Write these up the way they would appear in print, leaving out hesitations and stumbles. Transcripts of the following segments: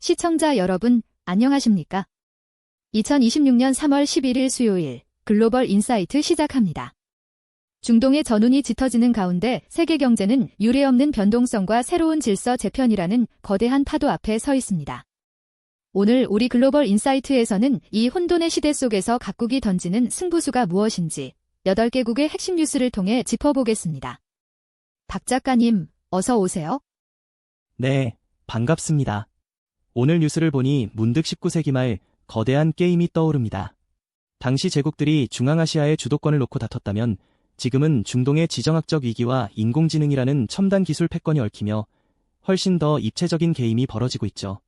시청자 여러분, 안녕하십니까? 2026년 3월 11일 수요일 글로벌 인사이트 시작합니다. 중동의 전운이 짙어지는 가운데 세계 경제는 유례없는 변동성과 새로운 질서 재편이라는 거대한 파도 앞에 서 있습니다. 오늘 우리 글로벌 인사이트에서는 이 혼돈의 시대 속에서 각국이 던지는 승부수가 무엇인지 8개국의 핵심 뉴스를 통해 짚어보겠습니다. 박 작가님, 어서 오세요. 네, 반갑습니다. 오늘 뉴스를 보니 문득 19세기 말 거대한 게임이 떠오릅니다. 당시 제국들이 중앙아시아의 주도권을 놓고 다퉜다면 지금은 중동의 지정학적 위기와 인공지능이라는 첨단 기술 패권이 얽히며 훨씬 더 입체적인 게임이 벌어지고 있죠.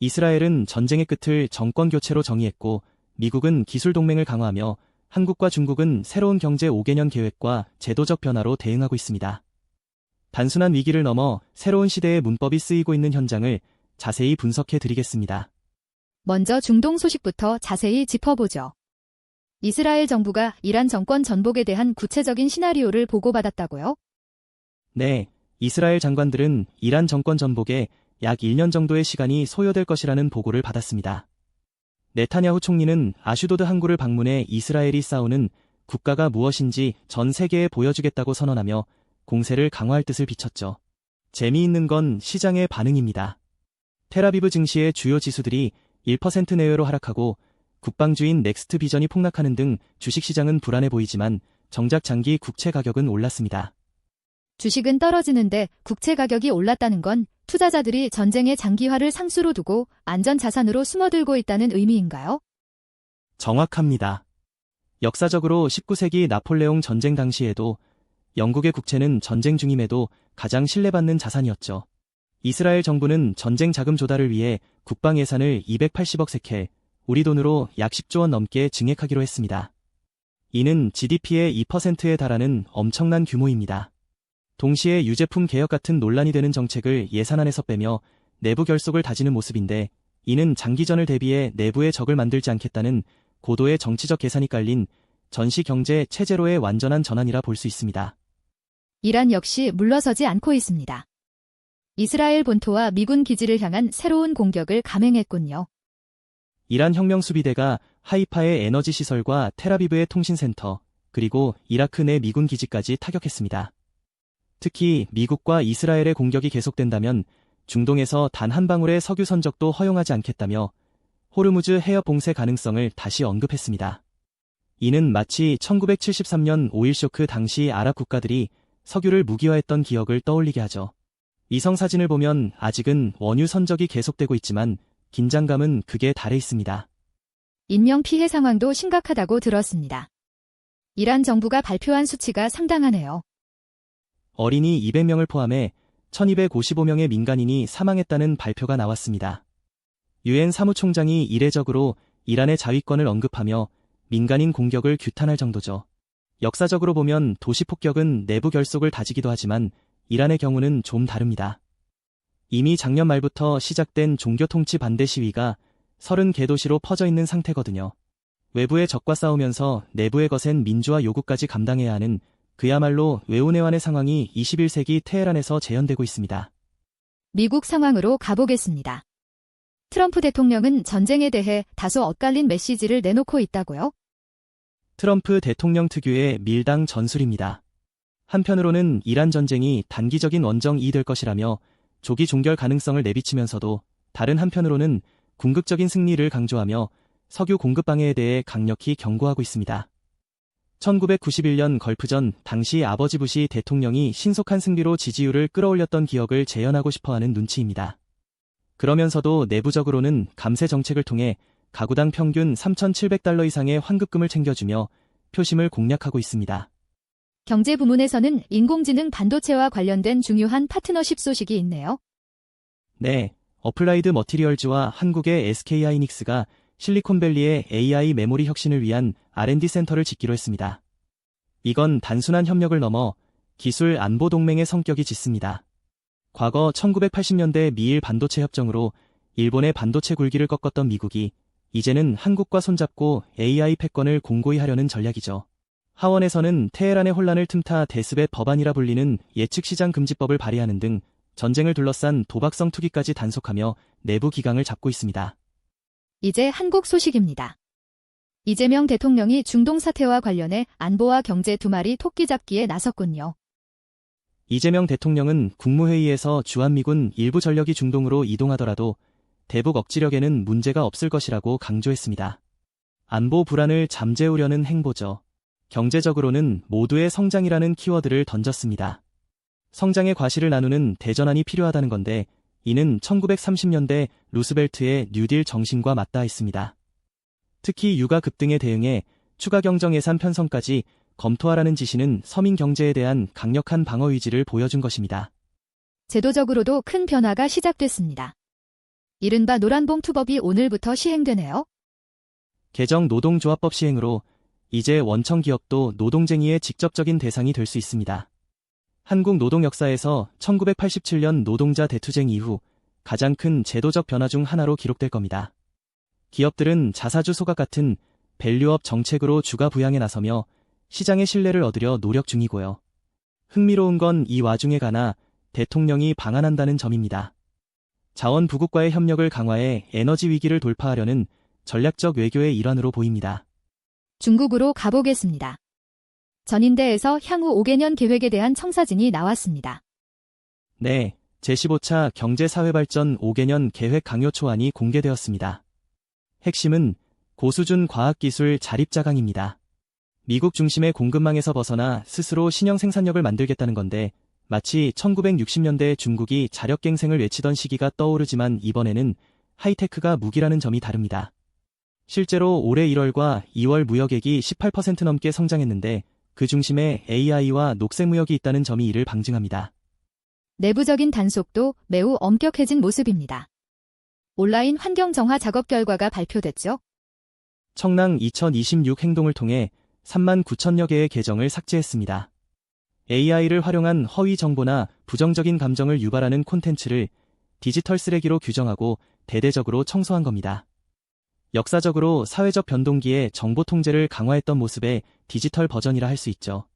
이스라엘은 전쟁의 끝을 정권 교체로 정의했고 미국은 기술 동맹을 강화하며 한국과 중국은 새로운 경제 5개년 계획과 제도적 변화로 대응하고 있습니다. 단순한 위기를 넘어 새로운 시대의 문법이 쓰이고 있는 현장을 자세히 분석해 드리겠습니다. 먼저 중동 소식부터 자세히 짚어보죠. 이스라엘 정부가 이란 정권 전복에 대한 구체적인 시나리오를 보고받았다고요? 네, 이스라엘 장관들은 이란 정권 전복에 약 1년 정도의 시간이 소요될 것이라는 보고를 받았습니다. 네타냐후 총리는 아슈도드 항구를 방문해 이스라엘이 싸우는 국가가 무엇인지 전 세계에 보여주겠다고 선언하며 공세를 강화할 뜻을 비췄죠. 재미있는 건 시장의 반응입니다. 텔아비브 증시의 주요 지수들이 1% 내외로 하락하고 국방주인 넥스트 비전이 폭락하는 등 주식시장은 불안해 보이지만 정작 장기 국채 가격은 올랐습니다. 주식은 떨어지는데 국채 가격이 올랐다는 건 투자자들이 전쟁의 장기화를 상수로 두고 안전자산으로 숨어들고 있다는 의미인가요? 정확합니다. 역사적으로 19세기 나폴레옹 전쟁 당시에도 영국의 국채는 전쟁 중임에도 가장 신뢰받는 자산이었죠. 이스라엘 정부는 전쟁 자금 조달을 위해 국방 예산을 280억 세켈, 우리 돈으로 약 10조 원 넘게 증액하기로 했습니다. 이는 GDP의 2%에 달하는 엄청난 규모입니다. 동시에 유제품 개혁 같은 논란이 되는 정책을 예산안에서 빼며 내부 결속을 다지는 모습인데 이는 장기전을 대비해 내부의 적을 만들지 않겠다는 고도의 정치적 계산이 깔린 전시 경제 체제로의 완전한 전환이라 볼 수 있습니다. 이란 역시 물러서지 않고 있습니다. 이스라엘 본토와 미군 기지를 향한 새로운 공격을 감행했군요. 이란 혁명수비대가 하이파의 에너지 시설과 텔아비브의 통신센터, 그리고 이라크 내 미군 기지까지 타격했습니다. 특히 미국과 이스라엘의 공격이 계속된다면 중동에서 단 한 방울의 석유 선적도 허용하지 않겠다며 호르무즈 해협 봉쇄 가능성을 다시 언급했습니다. 이는 마치 1973년 오일 쇼크 당시 아랍 국가들이 석유를 무기화했던 기억을 떠올리게 하죠. 위성 사진을 보면 아직은 원유 선적이 계속되고 있지만 긴장감은 극에 달해 있습니다. 인명 피해 상황도 심각하다고 들었습니다. 이란 정부가 발표한 수치가 상당하네요. 어린이 200명을 포함해 1255명의 민간인이 사망했다는 발표가 나왔습니다. 유엔 사무총장이 이례적으로 이란의 자위권을 언급하며 민간인 공격을 규탄할 정도죠. 역사적으로 보면 도시 폭격은 내부 결속을 다지기도 하지만 이란의 경우는 좀 다릅니다. 이미 작년 말부터 시작된 종교 통치 반대 시위가 30개 도시로 퍼져 있는 상태거든요. 외부의 적과 싸우면서 내부의 거센 민주화 요구까지 감당해야 하는 그야말로 외우내환의 상황이 21세기 테헤란에서 재현되고 있습니다. 미국 상황으로 가보겠습니다. 트럼프 대통령은 전쟁에 대해 다소 엇갈린 메시지를 내놓고 있다고요? 트럼프 대통령 특유의 밀당 전술입니다. 한편으로는 이란 전쟁이 단기적인 원정이 될 것이라며 조기 종결 가능성을 내비치면서도 다른 한편으로는 궁극적인 승리를 강조하며 석유 공급 방해에 대해 강력히 경고하고 있습니다. 1991년 걸프전 당시 아버지 부시 대통령이 신속한 승리로 지지율을 끌어올렸던 기억을 재현하고 싶어하는 눈치입니다. 그러면서도 내부적으로는 감세 정책을 통해 가구당 평균 3,700달러 이상의 환급금을 챙겨주며 표심을 공략하고 있습니다. 경제 부문에서는 인공지능 반도체와 관련된 중요한 파트너십 소식이 있네요. 네, 어플라이드 머티리얼즈와 한국의 SK하이닉스가 실리콘밸리의 AI 메모리 혁신을 위한 R&D 센터를 짓기로 했습니다. 이건 단순한 협력을 넘어 기술 안보 동맹의 성격이 짙습니다. 과거 1980년대 미일 반도체 협정으로 일본의 반도체 굴기를 꺾었던 미국이 이제는 한국과 손잡고 AI 패권을 공고히 하려는 전략이죠. 하원에서는 테헤란의 혼란을 틈타 데스벳 법안이라 불리는 예측시장 금지법을 발의하는 등 전쟁을 둘러싼 도박성 투기까지 단속하며 내부 기강을 잡고 있습니다. 이제 한국 소식입니다. 이재명 대통령이 중동 사태와 관련해 안보와 경제 두 마리 토끼 잡기에 나섰군요. 이재명 대통령은 국무회의에서 주한미군 일부 전력이 중동으로 이동하더라도 대북 억지력에는 문제가 없을 것이라고 강조했습니다. 안보 불안을 잠재우려는 행보죠. 경제적으로는 모두의 성장이라는 키워드를 던졌습니다. 성장의 과실을 나누는 대전환이 필요하다는 건데 이는 1930년대 루스벨트의 뉴딜 정신과 맞닿아 있습니다. 특히 유가 급등에 대응해 추가 경정 예산 편성까지 검토하라는 지시는 서민 경제에 대한 강력한 방어 의지를 보여준 것입니다. 제도적으로도 큰 변화가 시작됐습니다. 이른바 노란봉투법이 오늘부터 시행되네요. 개정 노동조합법 시행으로 이제 원청 기업도 노동쟁의의 직접적인 대상이 될 수 있습니다. 한국 노동 역사에서 1987년 노동자 대투쟁 이후 가장 큰 제도적 변화 중 하나로 기록될 겁니다. 기업들은 자사주 소각 같은 밸류업 정책으로 주가 부양에 나서며 시장의 신뢰를 얻으려 노력 중이고요. 흥미로운 건 이 와중에 가나 대통령이 방한한다는 점입니다. 자원부국과의 협력을 강화해 에너지 위기를 돌파하려는 전략적 외교의 일환으로 보입니다. 중국으로 가보겠습니다. 전인대에서 향후 5개년 계획에 대한 청사진이 나왔습니다. 네, 제15차 경제사회발전 5개년 계획 강요 초안이 공개되었습니다. 핵심은 고수준 과학기술 자립자강입니다. 미국 중심의 공급망에서 벗어나 스스로 신형 생산력을 만들겠다는 건데 마치 1960년대 중국이 자력갱생을 외치던 시기가 떠오르지만 이번에는 하이테크가 무기라는 점이 다릅니다. 실제로 올해 1월과 2월 무역액이 18% 넘게 성장했는데 그 중심에 AI와 녹색무역이 있다는 점이 이를 방증합니다. 내부적인 단속도 매우 엄격해진 모습입니다. 온라인 환경 정화 작업 결과가 발표됐죠. 청랑 2026 행동을 통해 3만 9천여 개의 계정을 삭제했습니다. AI를 활용한 허위 정보나 부정적인 감정을 유발하는 콘텐츠를 디지털 쓰레기로 규정하고 대대적으로 청소한 겁니다. 역사적으로 사회적 변동기에 정보 통제를 강화했던 모습의 디지털 버전이라 할 수 있죠.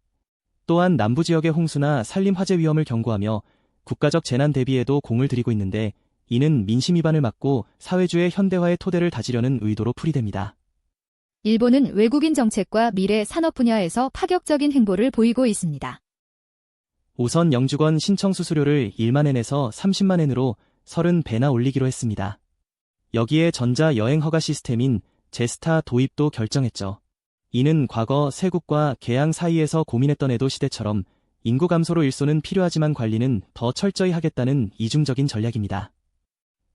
또한 남부 지역의 홍수나 산림 화재 위험을 경고하며 국가적 재난 대비에도 공을 들이고 있는데 이는 민심 위반을 막고 사회주의 현대화의 토대를 다지려는 의도로 풀이됩니다. 일본은 외국인 정책과 미래 산업 분야에서 파격적인 행보를 보이고 있습니다. 우선 영주권 신청 수수료를 1만 엔에서 30만 엔으로 30배나 올리기로 했습니다. 여기에 전자 여행 허가 시스템인 제스타 도입도 결정했죠. 이는 과거 세국과 개양 사이에서 고민했던 에도 시대처럼 인구 감소로 일소는 필요하지만 관리는 더 철저히 하겠다는 이중적인 전략입니다.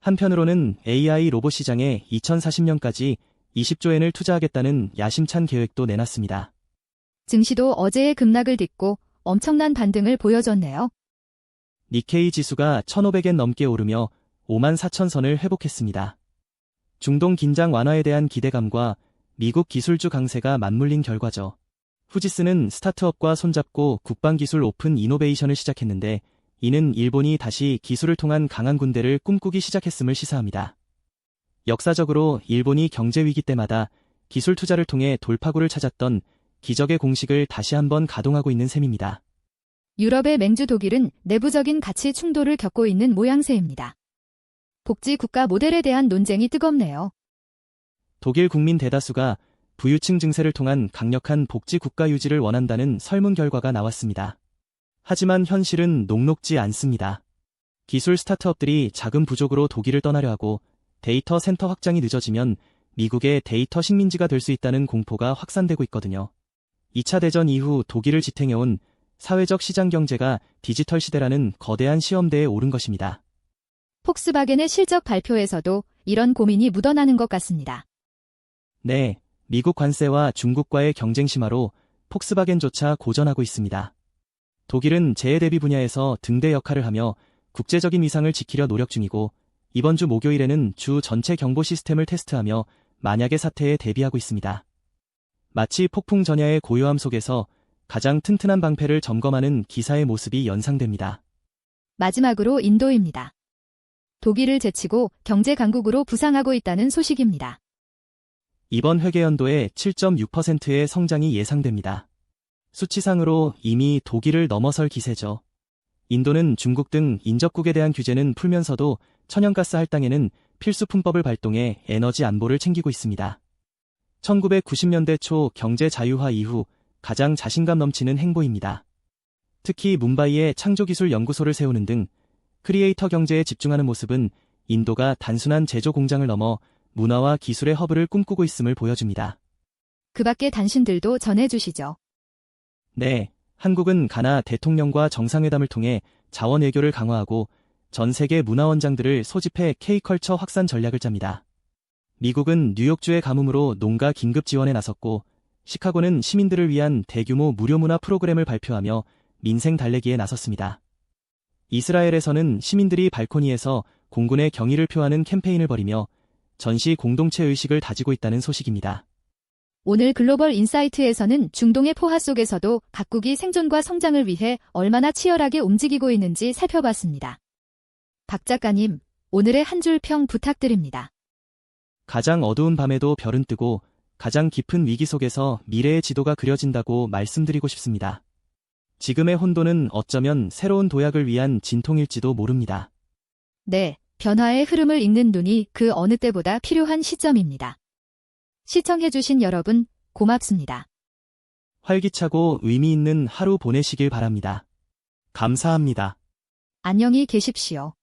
한편으로는 AI 로봇 시장에 2040년까지 20조 엔을 투자하겠다는 야심찬 계획도 내놨습니다. 증시도 어제의 급락을 딛고 엄청난 반등을 보여줬네요. 니케이 지수가 1,500엔 넘게 오르며 5만 4천 선을 회복했습니다. 중동 긴장 완화에 대한 기대감과 미국 기술주 강세가 맞물린 결과죠. 후지스는 스타트업과 손잡고 국방기술 오픈 이노베이션을 시작했는데 이는 일본이 다시 기술을 통한 강한 군대를 꿈꾸기 시작했음을 시사합니다. 역사적으로 일본이 경제 위기 때마다 기술 투자를 통해 돌파구를 찾았던 기적의 공식을 다시 한번 가동하고 있는 셈입니다. 유럽의 맹주 독일은 내부적인 가치 충돌을 겪고 있는 모양새입니다. 복지 국가 모델에 대한 논쟁이 뜨겁네요. 독일 국민 대다수가 부유층 증세를 통한 강력한 복지 국가 유지를 원한다는 설문 결과가 나왔습니다. 하지만 현실은 녹록지 않습니다. 기술 스타트업들이 자금 부족으로 독일을 떠나려 하고 데이터 센터 확장이 늦어지면 미국의 데이터 식민지가 될 수 있다는 공포가 확산되고 있거든요. 2차 대전 이후 독일을 지탱해온 사회적 시장 경제가 디지털 시대라는 거대한 시험대에 오른 것입니다. 폭스바겐의 실적 발표에서도 이런 고민이 묻어나는 것 같습니다. 네, 미국 관세와 중국과의 경쟁 심화로 폭스바겐조차 고전하고 있습니다. 독일은 재해 대비 분야에서 등대 역할을 하며 국제적인 위상을 지키려 노력 중이고 이번 주 목요일에는 주 전체 경보 시스템을 테스트하며 만약의 사태에 대비하고 있습니다. 마치 폭풍 전야의 고요함 속에서 가장 튼튼한 방패를 점검하는 기사의 모습이 연상됩니다. 마지막으로 인도입니다. 독일을 제치고 경제 강국으로 부상하고 있다는 소식입니다. 이번 회계연도에 7.6%의 성장이 예상됩니다. 수치상으로 이미 독일을 넘어설 기세죠. 인도는 중국 등 인접국에 대한 규제는 풀면서도 천연가스 할당에는 필수품법을 발동해 에너지 안보를 챙기고 있습니다. 1990년대 초 경제 자유화 이후 가장 자신감 넘치는 행보입니다. 특히 뭄바이에 창조기술 연구소를 세우는 등 크리에이터 경제에 집중하는 모습은 인도가 단순한 제조 공장을 넘어 문화와 기술의 허브를 꿈꾸고 있음을 보여줍니다. 그 밖에 당신들도 전해주시죠. 네, 한국은 가나 대통령과 정상회담을 통해 자원 외교를 강화하고 전 세계 문화원장들을 소집해 K컬처 확산 전략을 짭니다. 미국은 뉴욕주의 가뭄으로 농가 긴급 지원에 나섰고 시카고는 시민들을 위한 대규모 무료 문화 프로그램을 발표하며 민생 달래기에 나섰습니다. 이스라엘에서는 시민들이 발코니에서 공군의 경의를 표하는 캠페인을 벌이며 전시 공동체 의식을 다지고 있다는 소식입니다. 오늘 글로벌 인사이트에서는 중동의 포화 속에서도 각국이 생존과 성장을 위해 얼마나 치열하게 움직이고 있는지 살펴봤습니다. 박 작가님, 오늘의 한 줄 평 부탁드립니다. 가장 어두운 밤에도 별은 뜨고 가장 깊은 위기 속에서 미래의 지도가 그려진다고 말씀드리고 싶습니다. 지금의 혼돈은 어쩌면 새로운 도약을 위한 진통일지도 모릅니다. 네, 변화의 흐름을 읽는 눈이 그 어느 때보다 필요한 시점입니다. 시청해주신 여러분, 고맙습니다. 활기차고 의미 있는 하루 보내시길 바랍니다. 감사합니다. 안녕히 계십시오.